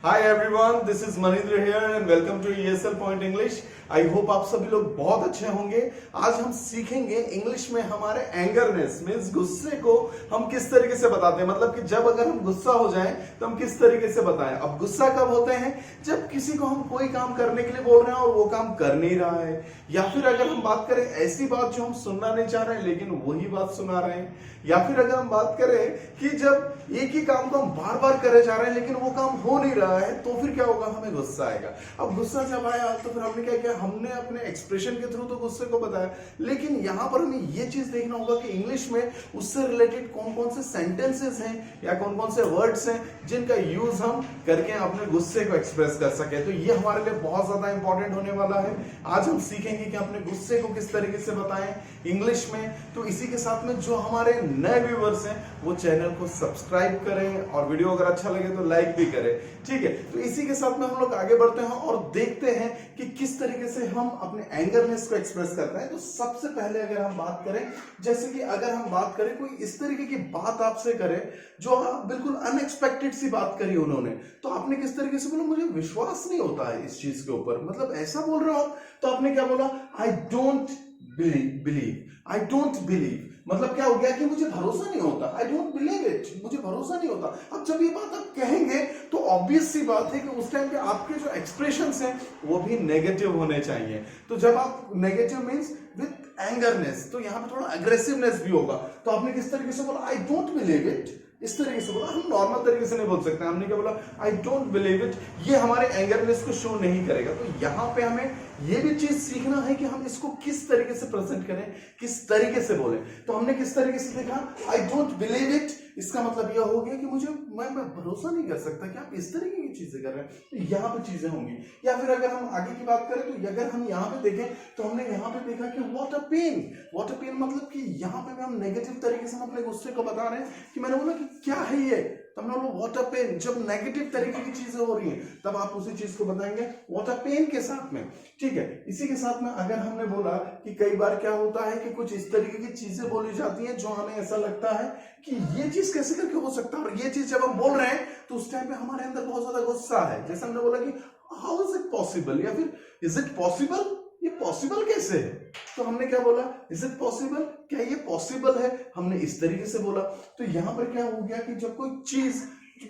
Hi everyone, this is Maninder here and welcome to ESL point English. I hope आप सभी लोग बहुत अच्छे होंगे। आज हम सीखेंगे इंग्लिश में हमारे एंगरनेस मींस गुस्से को हम किस तरीके से बताते हैं। मतलब कि जब अगर हम गुस्सा हो जाएं तो हम किस तरीके से बताएं। अब गुस्सा कब होते हैं? जब किसी को हम कोई काम करने के लिए बोल रहे हैं और वो काम कर नहीं रहा है, या फिर अगर हम बात करें ऐसी बात जो हम सुनना नहीं चाह रहे हैं लेकिन वही बात सुना रहे हैं, या फिर अगर हम बात करें कि जब एक ही काम को हम बार बार करे जा रहे हैं लेकिन वो काम हो नहीं रहा है, तो फिर क्या होगा? हमें गुस्सा आएगा। अब गुस्सा जब आया तो फिर हमने क्या किया? हमने अपने एक्सप्रेशन के थ्रू तो गुस्से को बताया, लेकिन यहां पर हमें ये चीज देखना होगा कि इंग्लिश में उससे रिलेटेड कौन कौन से सेंटेंसेस हैं या कौन कौन से वर्ड्स हैं जिनका यूज हम करके अपने गुस्से को एक्सप्रेस कर सके। तो ये हमारे लिए बहुत ज्यादा इंपॉर्टेंट होने वाला है। आज हम सीखेंगे कि अपने गुस्से को किस तरीके से बताएं इंग्लिश में। तो इसी के साथ में जो हमारे नए व्यूवर्स हैं वो चैनल को सब्सक्राइब करें और वीडियो अगर अच्छा लगे तो लाइक भी करें। ठीक है, तो इसी के साथ में हम लोग आगे बढ़ते हैं और देखते हैं कि किस तरीके से हम अपने एंगरनेस को एक्सप्रेस करते हैं। तो सबसे पहले अगर हम बात करें, जैसे कि अगर हम बात करें कोई इस तरीके की बात आपसे करे जो आप बिल्कुल अनएक्सपेक्टेड सी बात करी उन्होंने, तो आपने किस तरीके से बोला? मुझे विश्वास नहीं होता है इस चीज के ऊपर। मतलब ऐसा बोल रहे हो आप, तो आपने क्या बोला? I don't believe. I don't believe मतलब क्या हो गया कि मुझे भरोसा नहीं होता। आई डोंट बिलीव इट, मुझे भरोसा नहीं होता। अब जब ये बात आप कहेंगे तो ऑब्वियस सी बात है कि उस टाइम पे आपके जो एक्सप्रेशंस हैं वो भी नेगेटिव होने चाहिए। तो जब आप नेगेटिव मींस विथ एंगरनेस, तो यहां पे थोड़ा अग्रेसिवनेस भी होगा। तो आपने किस तरीके से बोला? आई डोंट बिलीव इट, इस तरीके से बोला। हम नॉर्मल तरीके से नहीं बोल सकते। हमने क्या बोला? I don't believe it. ये हमारे एंगरनेस को शो नहीं करेगा। तो यहां पे हमें ये भी चीज सीखना है कि हम इसको किस तरीके से प्रेजेंट करें, किस तरीके से बोलें। तो हमने किस तरीके से देखा? आई डोंट बिलीव इट, इसका मतलब यह हो गया कि मुझे मैं भरोसा नहीं कर सकता कि आप इस तरीके की चीजें कर रहे हैं। तो यहाँ पे चीजें होंगी। या फिर अगर हम आगे की बात करें तो अगर हम यहाँ पे देखें तो हमने यहाँ पे देखा कि what a pen. What a pen मतलब कि यहाँ पे भी हम नेगेटिव तरीके से अपने गुस्से को बता रहे हैं कि मैंने बोला कि क्या है ये, तब हमने बोला व्हाट अ पेन। जब नेगेटिव तरीके की चीजें हो रही हैं तब आप उसी चीज को बताएंगे व्हाट अ पेन के साथ में। ठीक है, इसी के साथ में अगर हमने बोला कि कई बार क्या होता है कि कुछ इस तरीके की चीजें बोली जाती हैं जो हमें ऐसा लगता है कि ये चीज कैसे करके हो सकता है, और ये चीज जब हम बोल रहे हैं तो उस टाइम पे हमारे अंदर बहुत ज्यादा गुस्सा है। जैसे हमने बोला कि हाउ इज इट पॉसिबल, या फिर इज इट पॉसिबल, ये पॉसिबल कैसे है? तो हमने क्या बोला? इज इट पॉसिबल, क्या ये पॉसिबल है? हमने इस तरीके से बोला। तो यहां पर क्या हो गया कि जब कोई चीज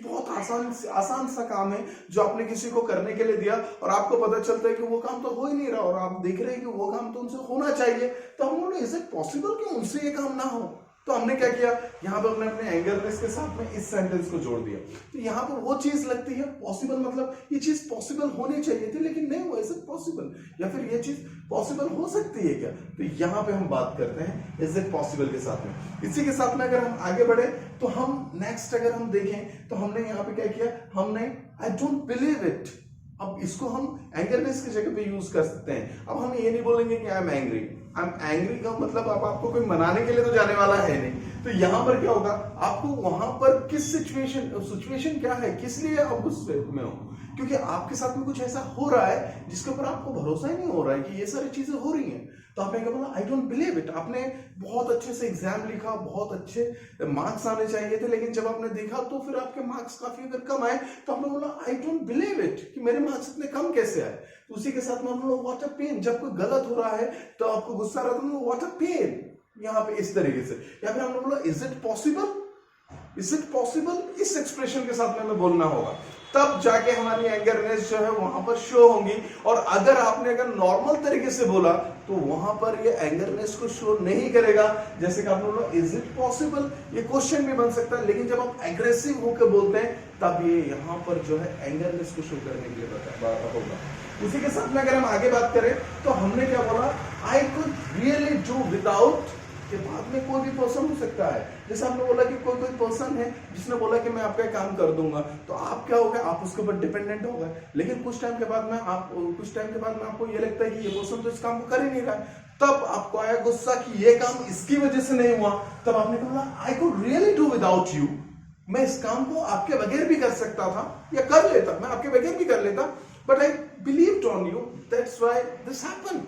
बहुत आसान सा काम है जो आपने किसी को करने के लिए दिया और आपको पता चलता है कि वो काम तो हो ही नहीं रहा और आप देख रहे हैं कि वो काम तो उनसे होना चाहिए, तो हम बोले इज इट पॉसिबल कि उनसे ये काम ना हो? तो हमने क्या किया? यहाँ पर हमने अपने एंगरनेस के साथ में इस सेंटेंस को जोड़ दिया। तो यहाँ पर वो चीज लगती है पॉसिबल, मतलब ये चीज पॉसिबल होनी चाहिए थी लेकिन नहीं हुआ, इज इट पॉसिबल, या फिर ये चीज पॉसिबल हो सकती है क्या? तो यहाँ पे हम बात करते हैं इज इट पॉसिबल के साथ में। इसी के साथ में अगर हम आगे बढ़े तो हम नेक्स्ट अगर हम देखें तो हमने यहाँ पे क्या किया? हमने आई डोंट बिलीव इट। अब इसको हम एंगरनेस की जगह पे यूज कर सकते हैं। अब हम ये नहीं बोलेंगे कि आई am angry. I am angry का मतलब अब आपको कोई मनाने के लिए तो जाने वाला है नहीं। तो यहां पर क्या होगा? आपको वहां पर किस सिचुएशन क्या है, किस लिए आप गुस्से में हो, क्योंकि आपके साथ में कुछ ऐसा हो रहा है जिसके ऊपर आपको भरोसा ही नहीं हो रहा है कि ये सारी चीजें हो रही हैं। तो आपने क्या बोला? I don't believe it. आपने बहुत अच्छे से एग्जाम लिखा, बहुत अच्छे मार्क्स आने चाहिए थे, लेकिन जब आपने देखा तो फिर आपके मार्क्स काफी अगर कम आए तो आपने बोला आई डोंट बिलीव इट कि मेरे मार्क्स इतने कम कैसे आए। तो उसी के साथ में हम लोग व्हाट अ पेन, जब कोई गलत हो रहा है तो आपको गुस्सा आ रहा है तो व्हाट अ पेन यहाँ पे इस तरीके से। या फिर हमने बोला is it possible, is it possible, इस एक्सप्रेशन के साथ में हमें बोलना होगा, तब जाके हमारी एंगरनेस जो है वहां पर शो होंगी। और अगर आपने अगर नॉर्मल तरीके से बोला तो वहां पर ये एंगरनेस को शो नहीं करेगा। जैसे कि आपने बोला इज इट पॉसिबल, ये क्वेश्चन भी बन सकता है, लेकिन जब आप एग्रेसिव होकर बोलते हैं तब ये यहाँ पर जो है एंगरनेस को शो करने के लिए होगा। उसी के साथ में अगर हम आगे बात करें तो हमने क्या बोला? I could really do without, के बाद में कोई भी पर्सन हो सकता है। जैसे आपने बोला कि कोई पर्सन है जिसने बोला कि मैं आपका काम कर दूंगा, तो आप क्या हो गए? आप उसके ऊपर डिपेंडेंट हो गए। लेकिन कुछ टाइम के बाद में आपको ये लगता है कि ये पर्सन तो इस काम को कर ही नहीं रहा है, तब आपको आया गुस्सा कि ये काम इसकी वजह से नहीं हुआ। तब आपने बोला I could really do without you, मैं इस काम को आपके बगैर भी कर सकता था या कर लेता, मैं आपके बगैर भी कर लेता, but I believed on you, that's why this happened.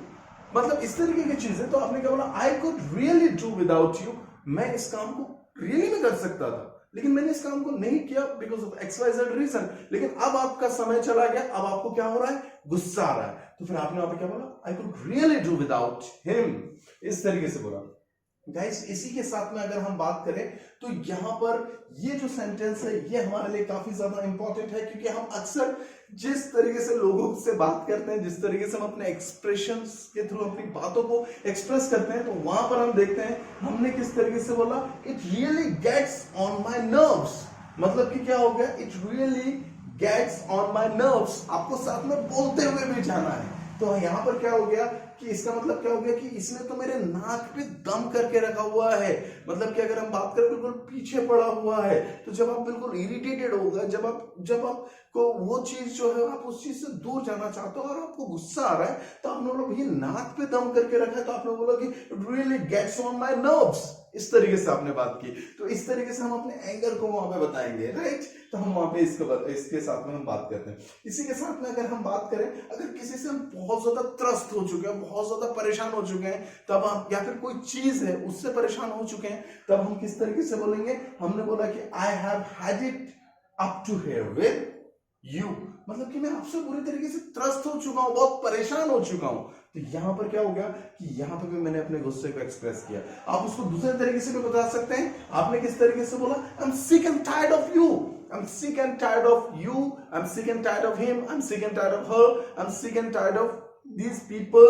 मतलब इस तरीके की चीज है। तो आपने क्या बोला? I could really do without you, मैं इस काम को रियली में कर सकता था लेकिन मैंने इस काम को नहीं किया बिकॉज ऑफ XYZ रीजन, लेकिन अब आपका समय चला गया, अब आपको क्या हो रहा है, गुस्सा आ रहा है। तो फिर आपने वहां पे क्या बोला, I could really do without him, इस तरीके से बोला। गाइस इसी के साथ में अगर हम बात करें तो यहां पर ये जो सेंटेंस है ये हमारे लिए काफी ज्यादा इंपॉर्टेंट है, क्योंकि हम अक्सर जिस तरीके से लोगों से बात करते हैं, जिस तरीके से हम अपने एक्सप्रेशंस के थ्रू अपनी बातों को एक्सप्रेस करते हैं, तो वहां पर हम देखते हैं हमने किस तरीके से बोला, it really gets on my nerves. मतलब कि क्या हो गया, it really gets on my nerves, आपको साथ में बोलते हुए भी जाना है। तो यहां पर क्या हो गया कि इसका मतलब क्या हो गया कि इसने तो मेरे नाक पे दम करके रखा हुआ है। मतलब कि अगर हम बात करें बिल्कुल पीछे पड़ा हुआ है, तो जब आप बिल्कुल इरिटेटेड होगा, जब आपको वो चीज जो है आप उस चीज से दूर जाना चाहते हो और आपको गुस्सा आ रहा है, तो आपने बोला ये नाक पे दम करके रखा है, तो आपने बोला कि really gets on my nerves, इस तरीके से आपने बात की। तो इस तरीके से हम अपने एंगर को वहां पे बताएंगे, राइट। तो हम वहां पे इसके साथ में हम बात करते हैं। इसी के साथ में अगर हम बात करें, अगर किसी से हम बहुत ज्यादा त्रस्त हो चुके हैं, बहुत ज्यादा परेशान हो चुके हैं, तब हम, या फिर कोई चीज है उससे परेशान हो चुके हैं, तब हम किस तरीके से बोलेंगे, हमने बोला कि I have had it up to here with you, मतलब कि मैं आपसे पूरी तरीके से त्रस्त हो चुका हूं, बहुत परेशान हो चुका हूं। तो यहां पर क्या हो गया कि यहां पर भी मैंने अपने गुस्से को एक्सप्रेस किया। आप उसको दूसरे तरीके से भी बता सकते हैं। आपने किस तरीके से बोला, I am sick and tired of you, I'm sick and tired of you, I'm sick and tired of him, I'm sick and tired of her, I'm sick and tired of these people।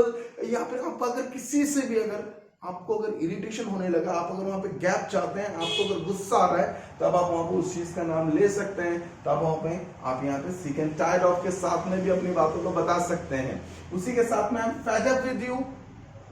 या फिर आप अगर किसी से भी अगर आपको अगर इरिटेशन होने लगा, आप अगर वहां पे गैप चाहते हैं, आपको अगर गुस्सा आ रहा है, तब आप वहां पे उस चीज का नाम ले सकते हैं। तब वहां पे आप यहाँ पे sick and tired of के साथ में भी अपनी बातों को बता सकते हैं। उसी के साथ में I'm fed up with you,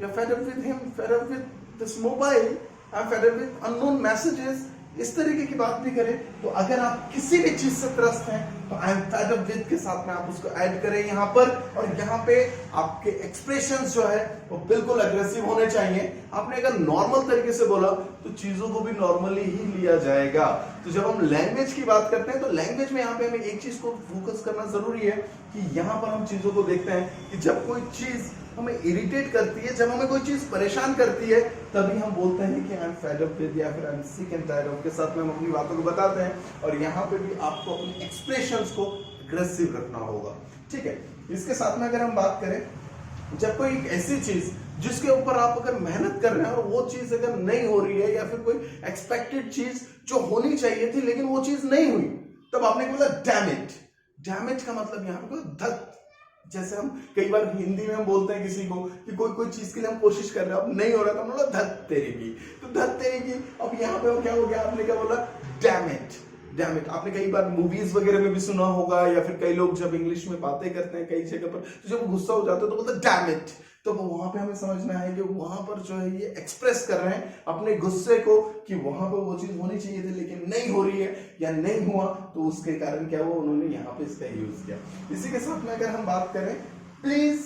you're fed up with him, fed up with this mobile, I'm fed up with unknown messages। इस तरीके की बात भी करें, तो अगर आप किसी भी चीज से त्रस्त हैं, तो I am fed up with के साथ में आप उसको ऐड करें यहाँ पर। और यहाँ पे आपके एक्सप्रेशंस जो है वो बिल्कुल अग्रेसिव होने चाहिए। आपने अगर नॉर्मल तरीके से बोला तो चीजों को भी नॉर्मली ही लिया जाएगा। तो जब हम लैंग्वेज की बात करते हैं, तो लैंग्वेज में यहाँ पे हमें एक चीज को फोकस करना जरूरी है कि यहाँ पर हम चीजों को देखते हैं कि जब कोई चीज हमें इरिटेट करती है, जब हमें कोई चीज परेशान करती है, तभी हम बोलते हैं कि I am fed up with या फिर I am sick and tired of के साथ में हम अपनी बातों को बताते हैं। और यहाँ पे भी आपको अपने एक्सप्रेशंस को अग्रेसिव रखना होगा, ठीक है। इसके साथ में अगर हम बात करें, जब कोई एक ऐसी चीज जिसके ऊपर आप अगर मेहनत कर रहे हैं और वो चीज अगर नहीं हो रही है, या फिर कोई एक्सपेक्टेड चीज जो होनी चाहिए थी लेकिन वो चीज नहीं हुई, तब आपने बोला डैम इट। डैम इट का मतलब यहाँ पे धत, जैसे हम कई बार हिंदी में हम बोलते हैं किसी को कि कोई चीज के लिए हम कोशिश कर रहे हैं, अब नहीं हो रहा, तो हम बोला धत तेरी की, तो धत तेरी की। अब यहाँ पे क्या हो गया, आपने क्या बोला, डैम इट, डैम इट। आपने कई बार मूवीज वगैरह में भी सुना होगा, या फिर कई लोग जब इंग्लिश में बातें करते हैं कई जगह पर, तो जब गुस्सा हो जाते हैं तो बोलते डैम इट। तो वहां पे हमें समझना है कि वहां पर जो है ये एक्सप्रेस कर रहे हैं अपने गुस्से को कि वहां पर वो चीज होनी चाहिए थी लेकिन नहीं हो रही है या नहीं हुआ, तो उसके कारण क्या हुआ, उन्होंने यहाँ पे इसका यूज किया। इसी के साथ में अगर हम बात करें, प्लीज,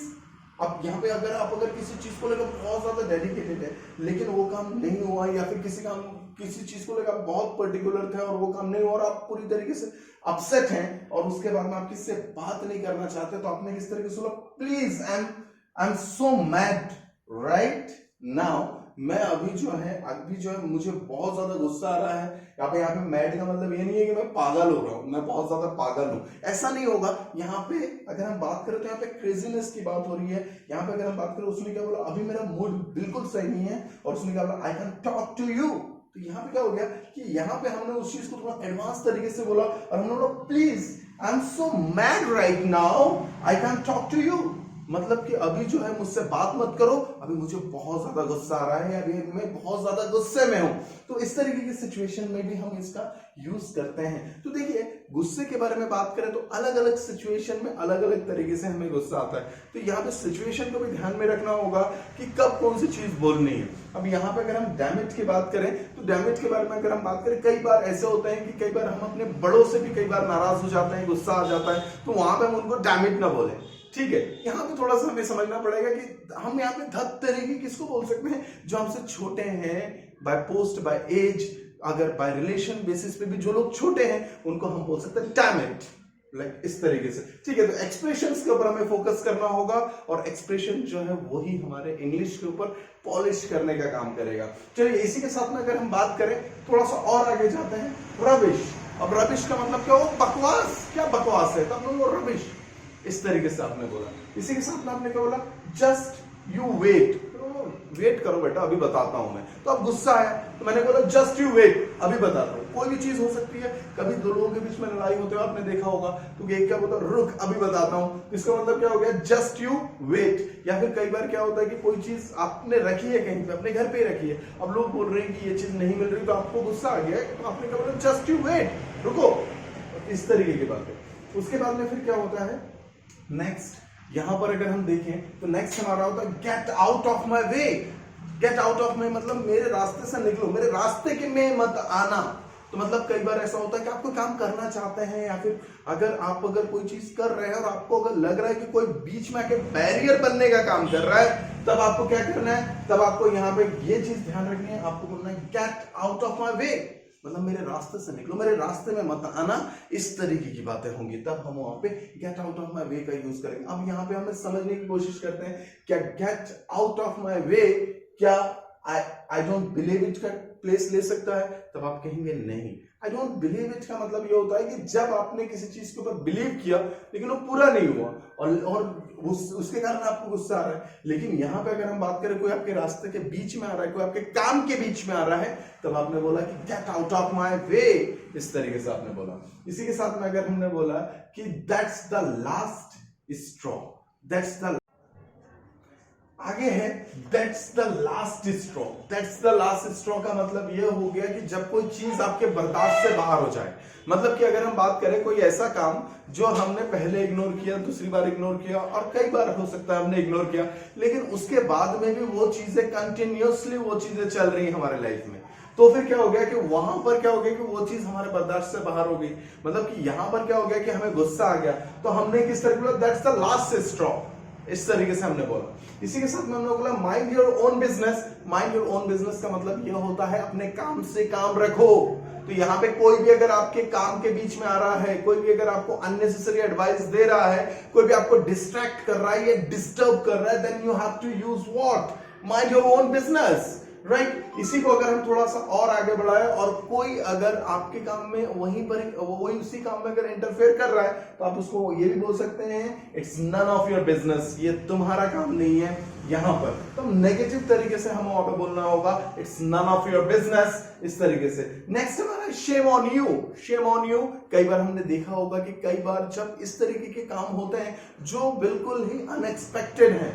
अब यहाँ पे अगर किसी चीज को लेकर बहुत ज्यादा डेडिकेटेड है लेकिन वो काम नहीं हुआ, या फिर किसी चीज को लेकर बहुत पर्टिकुलर थे और वो काम नहीं हुआ और आप पूरी तरीके से अपसेट हैं और उसके बाद में आप किससे बात नहीं करना चाहते, तो आपने किस तरीके से बोला, please I am so mad right now. मैं अभी जो है मुझे बहुत ज्यादा गुस्सा आ रहा है। यहाँ पे मैड का मतलब ये नहीं है कि मैं पागल हो रहा हूँ, मैं बहुत ज्यादा पागल हूँ, ऐसा नहीं होगा। यहाँ पे अगर हम बात करें तो यहाँ पे क्रेजीनेस की बात हो रही है। यहाँ पे अगर हम बात करें, उसने क्या बोला, अभी मेरा मूड बिल्कुल सही नहीं है, और उसने क्या बोला, I can talk to you. तो यहाँ पे क्या हो गया कि यहाँ पे हमने उस चीज को थोड़ा एडवांस तरीके से बोला और हमने बोला, please I am so mad right now, I can talk to you. मतलब कि अभी जो है मुझसे बात मत करो, अभी मुझे बहुत ज्यादा गुस्सा आ रहा है, अभी मैं बहुत ज्यादा गुस्से में हूं। तो इस तरीके की सिचुएशन में भी हम इसका यूज करते हैं। तो देखिए, गुस्से के बारे में बात करें तो अलग अलग सिचुएशन में अलग अलग तरीके से हमें गुस्सा आता है। तो यहाँ पे सिचुएशन को भी ध्यान में रखना होगा कि कब कौन सी चीज बोलनी है। अब यहाँ पे अगर हम डैमेज की बात करें, तो डैमेज के बारे में अगर हम बात करें, कई बार ऐसे होता है कि कई बार हम अपने बड़ों से भी कई बार नाराज हो जाते हैं, गुस्सा आ जाता है, तो वहां पे हम उनको डैमेज ना बोले, ठीक है। यहाँ पे थोड़ा सा हमें समझना पड़ेगा कि हम यहाँ पे धत तरीके किसको बोल सकते हैं, जो हमसे छोटे हैं, बाय पोस्ट, बाय एज, अगर बाय रिलेशन बेसिस पे भी जो लोग छोटे हैं उनको हम बोल सकते हैं डैम इट, लाइक इस तरीके से, ठीक है। तो एक्सप्रेशंस के ऊपर हमें फोकस करना होगा और एक्सप्रेशन जो है वही हमारे इंग्लिश के ऊपर पॉलिश करने का काम करेगा। चलिए इसी के साथ में अगर हम बात करें थोड़ा सा और आगे जाते हैं, रबिश। अब रबिश का मतलब क्या हो, बकवास, क्या बकवास है, तब वो रबिश इस तरीके से आपने बोला। इसी के साथ में आपने क्या बोला, जस्ट यू वेट, वेट करो बेटा अभी बताता हूं मैं। तो अब गुस्सा है तो मैंने बोला जस्ट यू वेट, अभी बताता हूं। कोई भी चीज हो सकती है, कभी दो लोगों के बीच में लड़ाई होते हुए आपने देखा होगा तो एक क्या बोलता है, रुक अभी बताता हूं। इसका मतलब क्या हो गया, जस्ट यू वेट। या फिर कई बार क्या होता है कि कोई चीज आपने रखी है कहीं पे, अपने घर पे रखी है, अब लोग बोल रहे हैं कि ये चीज नहीं मिल रही, तो आपको गुस्सा आ गया है, तो आपने क्या बोला, जस्ट यू वेट, रुको, इस तरीके की बात है। उसके बाद में फिर क्या होता है, नेक्स्ट यहां पर अगर हम देखें तो नेक्स्ट हमारा होता है get out of my way. Get out of my मतलब मेरे रास्ते से निकलो, मेरे रास्ते के में मत आना। तो मतलब कई बार ऐसा होता है कि आप कोई काम करना चाहते हैं या फिर अगर कोई चीज कर रहे हैं और आपको अगर लग रहा है कि कोई बीच में आके बैरियर बनने का काम कर रहा है, तब आपको क्या करना है, तब आपको यहाँ पे ये चीज ध्यान रखनी है, आपको बोलना है गेट आउट ऑफ माई वे, मतलब मेरे रास्ते से निकलो, मेरे रास्ते में मत आना। इस तरीके की बातें होंगी, तब हम वहां पे गेट आउट ऑफ माई वे का यूज करेंगे। अब यहाँ पे हमें समझने की कोशिश करते हैं, क्या गेट आउट ऑफ माई वे क्या आई डोंट बिलीव इट का प्लेस ले सकता है? तब आप कहेंगे नहीं। आई डोंट बिलीव इट का मतलब ये होता है कि जब आपने किसी चीज के ऊपर बिलीव किया लेकिन वो पूरा नहीं हुआ और उसके कारण आपको गुस्सा आ रहा है। लेकिन यहाँ पे अगर हम बात करें कोई आपके रास्ते के बीच में आ रहा है, कोई आपके काम के बीच में आ रहा है, तब आपने बोला कि गेट आउट ऑफ माई वे, इस तरीके से आपने बोला। इसी के साथ में अगर हमने बोला कि that's the last straw, that's the आगे है that's the last straw. That's the last straw का मतलब यह हो गया कि जब कोई चीज आपके बर्दाश्त से बाहर हो जाए, मतलब कि अगर हम बात करें कोई ऐसा काम जो हमने पहले इग्नोर किया, दूसरी बार इग्नोर किया और कई बार हो सकता है हमने इग्नोर किया, लेकिन उसके बाद में भी वो चीजें कंटिन्यूअसली वो चीजें चल रही है हमारे लाइफ में, तो फिर क्या हो गया कि वहां पर क्या हो गया कि वो चीज हमारे बर्दाश्त से बाहर हो गई। मतलब कि यहां पर क्या हो गया कि हमें गुस्सा आ गया, तो हमने किस तरह बोला, दैट्स द लास्ट स्ट्रॉ, इस तरीके से हमने बोला। इसी के साथ में हमने बोला mind your own business. Mind your own business का मतलब यह होता है अपने काम से काम रखो। तो यहाँ पे कोई भी अगर आपके काम के बीच में आ रहा है, कोई भी अगर आपको अननेसेसरी एडवाइस दे रहा है, कोई भी आपको डिस्ट्रैक्ट कर रहा है या डिस्टर्ब कर रहा है, then you have to use what, mind your own business, right. इसी को अगर हम थोड़ा सा और आगे बढ़ाए और कोई अगर आपके काम में वही उसी काम में अगर इंटरफेयर कर रहा है, तो आप उसको ये भी बोल सकते हैं it's none of your business, ये तुम्हारा काम नहीं है। यहां पर तो नेगेटिव तरीके से हमें वहां पे बोलना होगा it's none of your business, इस तरीके से। नेक्स्ट हमारा shame on you. Shame on you, कई बार हमने देखा होगा कि कई बार जब इस तरीके के काम होते हैं जो बिल्कुल ही अनएक्सपेक्टेड है,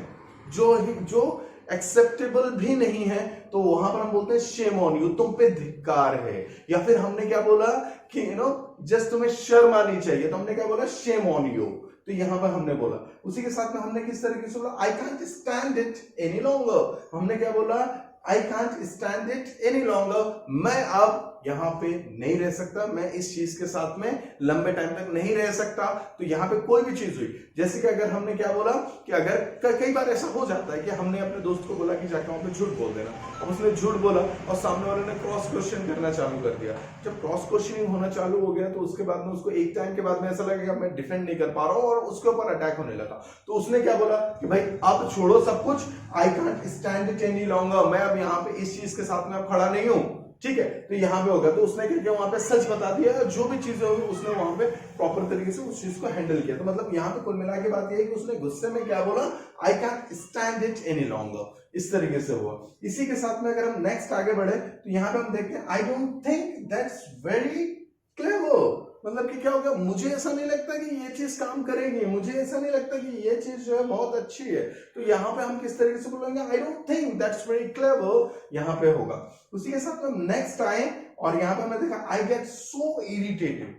जो एक्सेप्टेबल भी नहीं है, तो वहां पर हम बोलते हैं शेम ऑन यू, तुम पे धिक्कार है। या फिर हमने क्या बोला कि जस्ट तुम्हें शर्म आनी चाहिए, तो हमने क्या बोला, शेम ऑन यू। तो यहां पर हमने बोला, उसी के साथ में हमने किस तरीके से बोला, I can't stand it any longer. हमने क्या बोला, I can't stand it any longer, मैं अब यहां पे नहीं रह सकता, मैं इस चीज के साथ में लंबे टाइम तक नहीं रह सकता। तो यहां पे कोई भी चीज हुई, जैसे कि अगर हमने क्या बोला कि अगर कई बार ऐसा हो जाता है कि हमने अपने दोस्त को बोला कि जाके वहां पे झूठ बोल देना, अब उसने झूठ बोला और सामने वाले ने क्रॉस क्वेश्चन करना चालू कर दिया। जब क्रॉस क्वेश्चनिंग होना चालू हो गया तो उसके बाद में उसको एक टाइम के बाद में ऐसा लगेगा मैं डिफेंड नहीं कर पा रहा हूं और उसके ऊपर अटैक होने लगा। तो उसने क्या बोला कि भाई अब छोड़ो सब कुछ, I can't stand it any longer, मैं अब यहाँ पे इस चीज के साथ में अब खड़ा नहीं हूं, ठीक है। तो यहां पे होगा, तो उसने क्या किया, वहां पे सच बता दिया, जो भी चीजें होगी उसने वहां पे प्रॉपर तरीके से उस चीज को हैंडल किया। तो मतलब यहां पे कुल मिला के बात ये है कि उसने गुस्से में क्या बोला, I can stand it any longer, इस तरीके से हुआ। इसी के साथ में अगर हम नेक्स्ट आगे बढ़े तो यहां पे हम देखते हैं I don't think that's very clever, मतलब कि क्या होगा, मुझे ऐसा नहीं लगता कि ये चीज काम करेगी, मुझे ऐसा नहीं लगता कि ये चीज जो है बहुत अच्छी है। तो यहाँ पे हम किस तरीके से बोलेंगे, I don't think that's very clever, यहाँ पे होगा। उसी के साथ हम नेक्स्ट आए और यहाँ पे मैं देखा I get so irritated,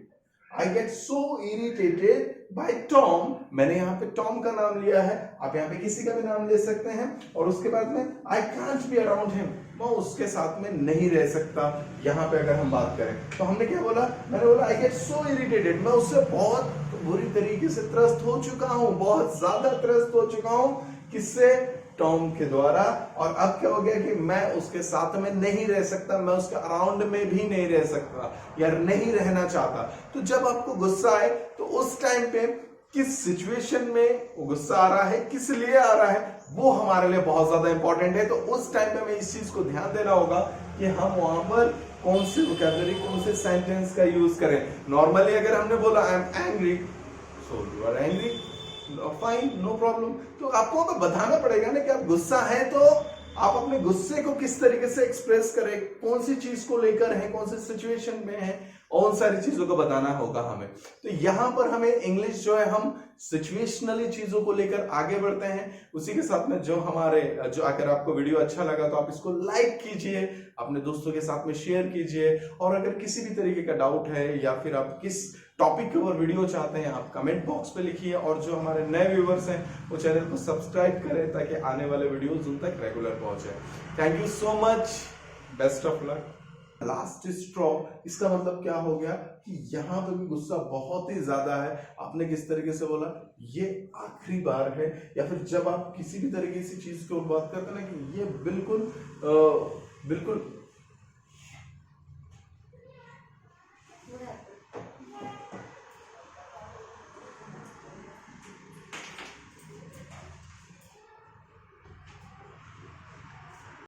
I get so irritated by Tom. मैंने यहाँ पे टॉम का नाम लिया है, आप यहाँ पे किसी का भी नाम ले सकते हैं। और उसके बाद में I can't be around him, मैं उसके साथ में नहीं रह सकता। यहाँ पे अगर हम बात करें तो हमने क्या बोला, मैंने बोला आई गेट सो इरिटेटेड, मैं उससे बहुत बुरी तरीके से त्रस्त हो चुका हूं, बहुत ज्यादा त्रस्त हो चुका हूं। किससे, टॉम के द्वारा, और अब क्या हो गया कि मैं उसके साथ में नहीं रह सकता, मैं उसके अराउंड में भी नहीं रह सकता या नहीं रहना चाहता। तो जब आपको गुस्सा आए तो उस टाइम पे किस सिचुएशन में वो गुस्सा आ रहा है, किस लिए आ रहा है, वो हमारे लिए बहुत ज्यादा इंपॉर्टेंट है। तो उस टाइम पे हमें इस चीज को ध्यान देना होगा कि हम वहां पर कौन से वोकैबुलरी, कौन से सेंटेंस का यूज करें। नॉर्मली अगर हमने बोला I am angry, so you are angry, fine, no problem. तो आपको हमें बताना पड़ेगा ना कि आप गुस्सा है, तो आप अपने गुस्से को किस तरीके से एक्सप्रेस करें, कौन सी चीज को लेकर है, कौन सी सिचुएशन में है, और उन सारी चीजों को बताना होगा हमें। तो यहां पर हमें इंग्लिश जो है हम सिचुएशनली चीजों को लेकर आगे बढ़ते हैं। उसी के साथ में जो अगर आपको वीडियो अच्छा लगा तो आप इसको लाइक कीजिए, अपने दोस्तों के साथ में शेयर कीजिए, और अगर किसी भी तरीके का डाउट है या फिर आप किस टॉपिक के ऊपर वीडियो चाहते हैं आप कमेंट बॉक्स पे लिखिए, और जो हमारे नए व्यूवर्स हैं वो चैनल को सब्सक्राइब करें ताकि आने वाले वीडियोस उन तक रेगुलर पहुंचे। Thank you so much, best of luck. Last straw, इसका मतलब क्या हो गया कि यहाँ पे भी गुस्सा बहुत ही ज्यादा है। आपने किस तरीके से बोला ये आखिरी बार है, या फिर जब आप किसी भी तरीके की चीज की बात करते हैं ना कि ये बिल्कुल